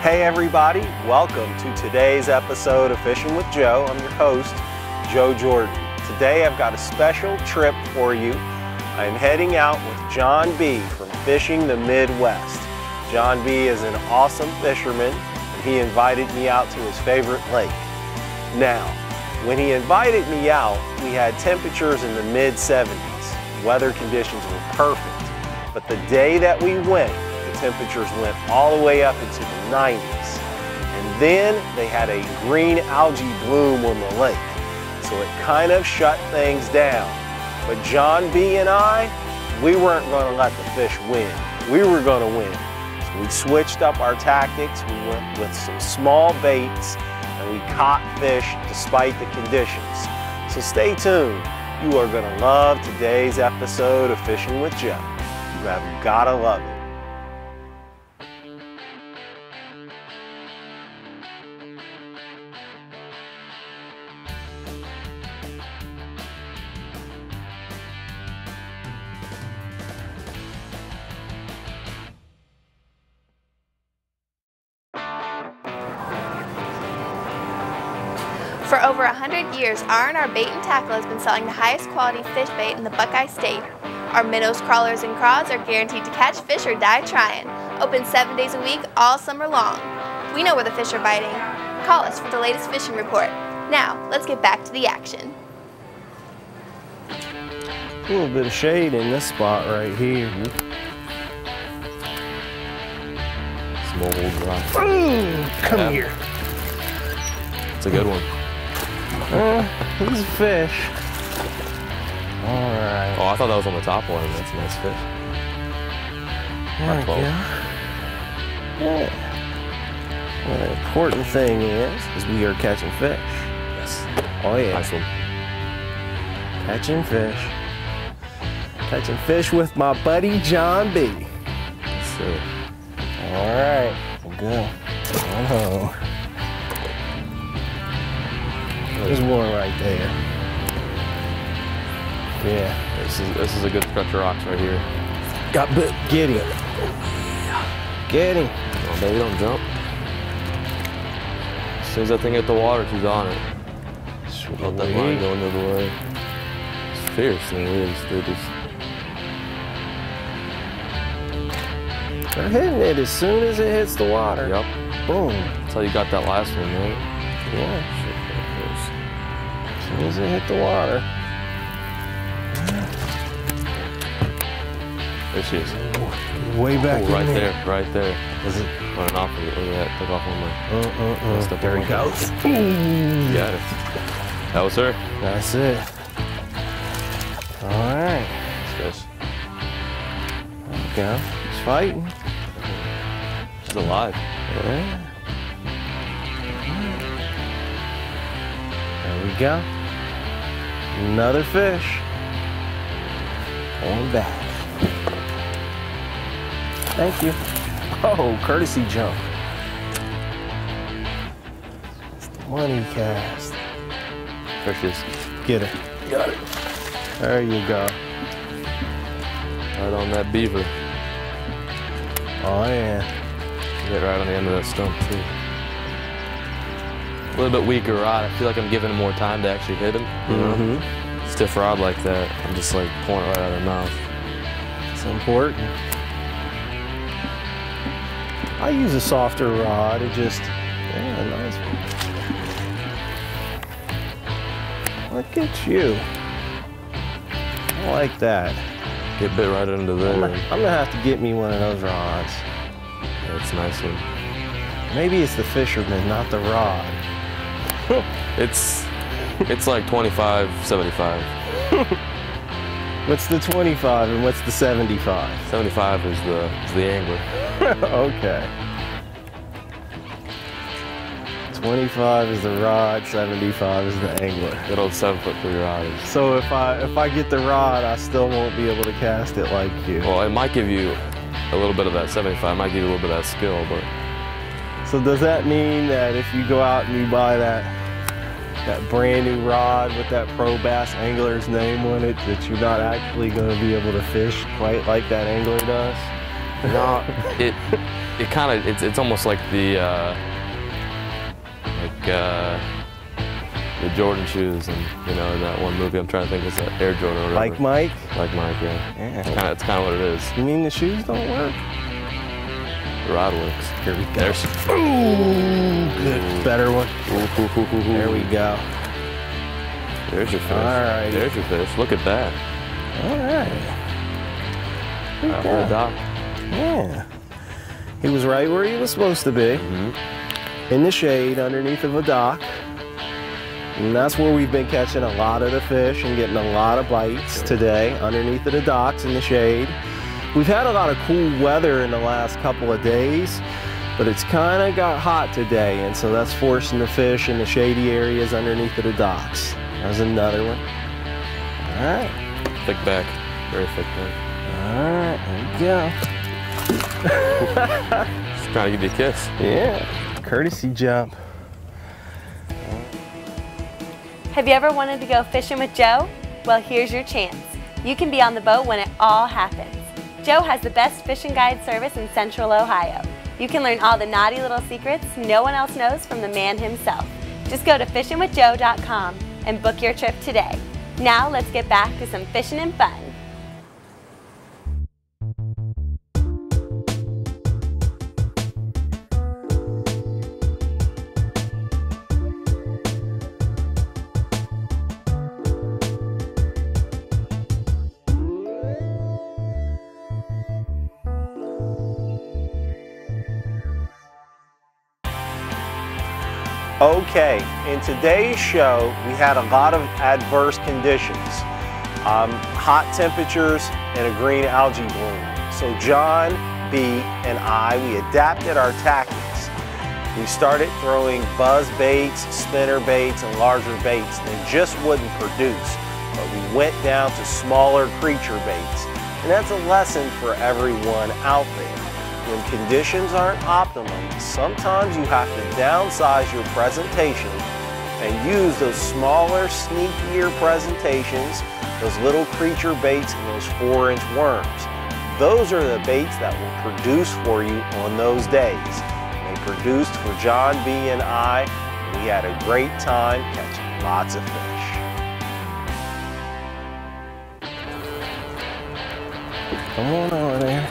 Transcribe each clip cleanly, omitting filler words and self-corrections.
Hey everybody, welcome to today's episode of Fishing with Joe. I'm your host, Joe Jordan. Today I've got a special trip for you. I'm heading out with Jon B from Fishing the Midwest. Jon B is an awesome fisherman, and he invited me out to his favorite lake. Now, when he invited me out, we had temperatures in the mid-70s. Weather conditions were perfect, but the day that we went, the temperatures went all the way up into the 90s. And then they had a green algae bloom on the lake, so it kind of shut things down. But Jon B and I, we weren't going to let the fish win. We were going to win. So we switched up our tactics. We went with some small baits, and we caught fish despite the conditions. So stay tuned. You are going to love today's episode of Fishing with Joe. You have got to love it. For over 100 years, R&R Bait and Tackle has been selling the highest quality fish bait in the Buckeye State. Our minnows, crawlers, and craws are guaranteed to catch fish or die trying. Open 7 days a week, all summer long. We know where the fish are biting. Call us for the latest fishing report. Now, let's get back to the action. A little bit of shade in this spot right here. Small dry. Come here. It's a good one. He's a fish. All right. Oh, I thought that was on the top one. That's a nice fish. There we go. Yeah. Well, the important thing is we are catching fish. Yes. Oh yeah. Nice one. Catching fish. Catching fish with my buddy Jon B. That's it. All right. We'll go. Oh. There's one right there. Yeah. This is a good stretch of rocks right here. Got bit. Get him. Get him. Oh, baby, don't jump. As soon as that thing hit the water, she's on it. Let that line go into the way. It's fierce, man. They're hitting it as soon as it hits the water. Yep. Boom. That's how you got that last one, right? Yeah. As soon as it hit the water. There she is. Way back right in there. Right there. Is it? Running off of it. Look at that. Took off on my... There he goes. Got it. That was her. That's it. All right. Nice fish. There we go. He's fighting. She's alive. Yeah. There we go. Another fish. On back. Thank you. Oh, courtesy jump. It's the money cast. There she is. Get it. Got it. There you go. Right on that beaver. Oh yeah. Get right on the end of that stump too. A little bit weaker rod. I feel like I'm giving him more time to actually hit him. You know? Stiff rod like that, I'm just like pulling it right out of the mouth. It's important. I use a softer rod. It just, yeah, nice one. Look at you. I like that. Get bit right into there. I'm gonna have to get me one of those rods. That's a nice one. Maybe it's the fisherman, not the rod. It's like 25, 75. What's the 25 and what's the 75? 75 is the angler. Okay. 25 is the rod, 75 is the angler. Good old 7'3" rod is. So if I get the rod, I still won't be able to cast it like you. Well, it might give you a little bit of that 75. It might give you a little bit of that skill, but. So does that mean that if you go out and you buy that brand new rod with that pro bass angler's name on it, that you're not actually going to be able to fish quite like that angler does? No, it kind of, it's almost like the Jordan shoes, and you know, in that one movie I'm trying to think, it's that Air Jordan or whatever. Like Mike? Like Mike, yeah. Yeah. It's kind of what it is. You mean the shoes don't work? The rod works. Here we go. There's, ooh, good. Better one. There we go. There's your fish. All right. There's your fish. Look at that. All right. Out for a dock. Yeah. He was right where he was supposed to be. In the shade underneath of a dock. And that's where we've been catching a lot of the fish and getting a lot of bites today, underneath of the docks in the shade. We've had a lot of cool weather in the last couple of days, but it's kind of got hot today, and so that's forcing the fish in the shady areas underneath of the docks. There's another one. All right. Thick back. Very thick back. All right, there we go. Just trying to give you a kiss. Yeah, courtesy jump. Have you ever wanted to go fishing with Joe? Well, here's your chance. You can be on the boat when it all happens. Joe has the best fishing guide service in Central Ohio. You can learn all the naughty little secrets no one else knows from the man himself. Just go to fishnwithjoe.com and book your trip today. Now let's get back to some fishing and fun. Okay, in today's show, we had a lot of adverse conditions. Hot temperatures and a green algae bloom. So Jon B and I, we adapted our tactics. We started throwing buzz baits, spinner baits, and larger baits. They just wouldn't produce, but we went down to smaller creature baits. And that's a lesson for everyone out there. When conditions aren't optimum, sometimes you have to downsize your presentation and use those smaller, sneakier presentations, those little creature baits and those 4-inch worms. Those are the baits that will produce for you on those days. They produced for Jon B and I. We had a great time catching lots of fish. Come on over there.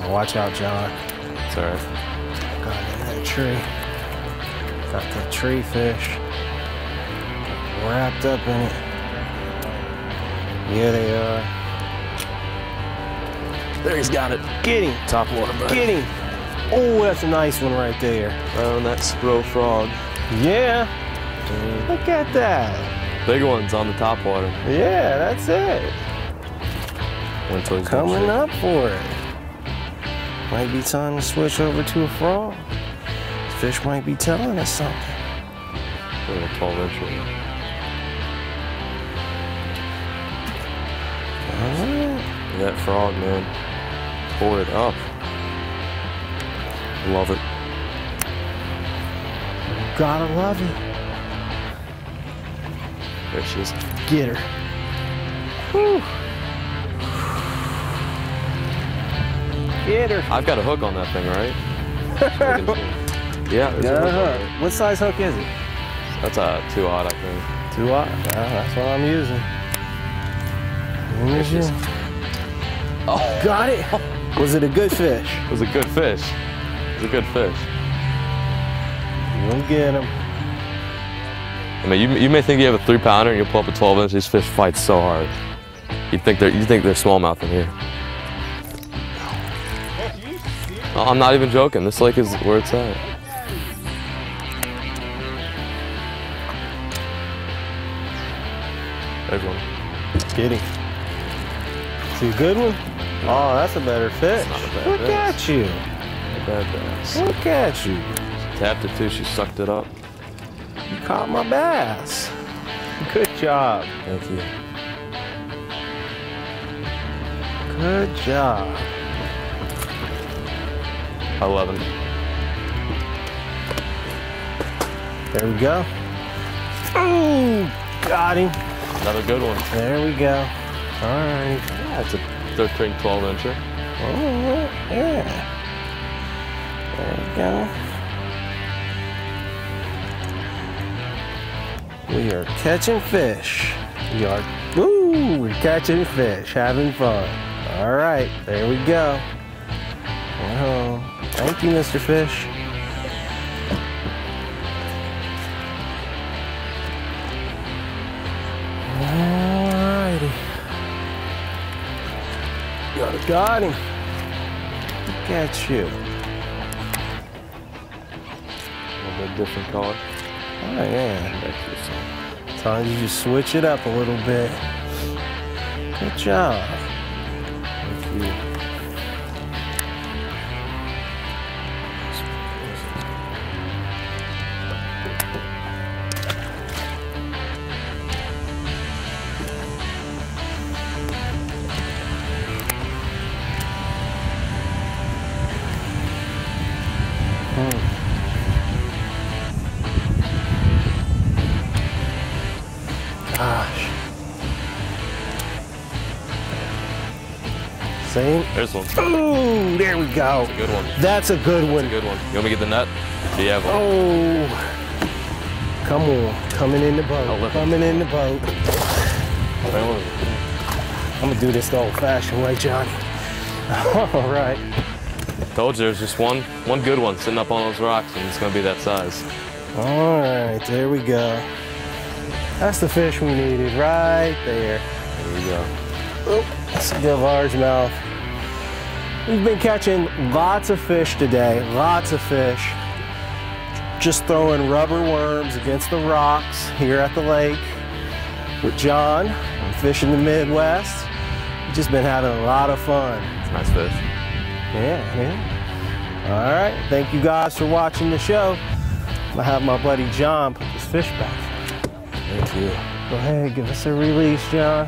Watch out, Jon. It's all right. Got that tree. Got the tree fish. Wrapped up in it. Yeah, they are. There, he's got it. Get him. Top water, buddy. Get him. Oh, that's a nice one right there. Oh, that spro frog. Yeah. Look at that. Big one's on the top water. Yeah, that's it. Coming up for it. Might be time to switch over to a frog. Fish might be telling us something. Look at a 12-incher. Alright. That frog, man. Pull it up. Love it. Gotta love it. There she is. Get her. Whew. Get her. I've got a hook on that thing, right? Yeah. Got a hook. What size hook is it? That's a 2-aught, I think. 2-aught? That's what I'm using. Oh, got it. Was it a good fish? It was a good fish. It was a good fish. We'll get him. I mean, you may think you have a 3-pounder and you'll pull up a 12-inch. These fish fight so hard. You think they're smallmouth in here. Oh, I'm not even joking. This lake is where it's at. There's one. Get him. See a good one? Oh, that's a better fish. Not a bad Look bass. at you. Not a bad bass. Look at you. She tapped it too. She sucked it up. You caught my bass. Good job. Thank you. Good job. 11. There we go. Ooh, got him. Another good one. There we go. All right. Yeah, it's a 13, 12-incher. Oh, yeah. There we go. We are catching fish. We're catching fish, having fun. All right, there we go. Oh, thank you, Mr. Fish. Alrighty. Got him. Look at you. A little bit different color. Oh yeah. Sometimes you just switch it up a little bit. Good job. Thank you. Gosh. Same. There's one. Ooh, there we go. That's a good one. That's a good one. That's a good one. You want me to get the net? Do you have one? Oh. Come on. Coming in the boat. Coming in the boat. I'm going to do this the old-fashioned way, Johnny. All right. Told you there's just one good one sitting up on those rocks, and it's going to be that size. All right, there we go. That's the fish we needed right there. There we go. Oh, that's a good largemouth. We've been catching lots of fish today, lots of fish. Just throwing rubber worms against the rocks here at the lake with John on Fishing the Midwest. We've just been having a lot of fun. It's a nice fish. Yeah. All right, thank you guys for watching the show. I'm gonna have my buddy John put this fish back. Thank you. Go ahead, give us a release, John.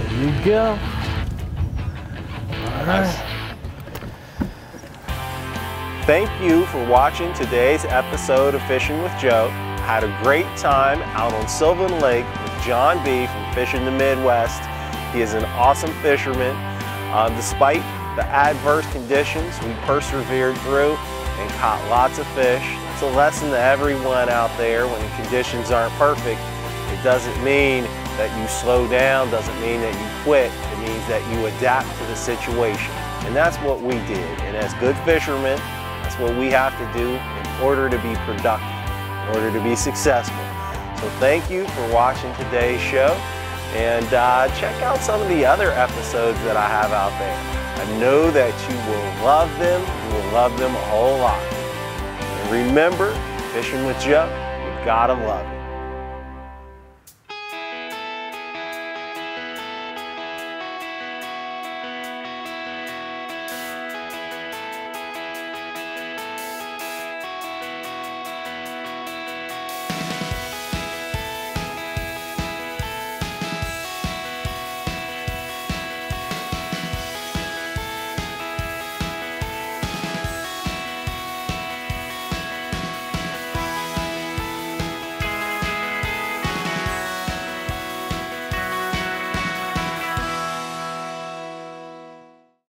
There you go. All right. Thank you for watching today's episode of Fishing with Joe. Had a great time out on Sylvan Lake with Jon B from Fishing the Midwest. He is an awesome fisherman. Despite the adverse conditions, we persevered through and caught lots of fish. It's a lesson to everyone out there. When the conditions aren't perfect, it doesn't mean that you slow down, doesn't mean that you quit. It means that you adapt to the situation. And that's what we did. And as good fishermen, that's what we have to do in order to be productive, in order to be successful. So thank you for watching today's show. And check out some of the other episodes that I have out there. I know that you will love them. You will love them a whole lot. And remember, Fishing with Joe, you gotta love it.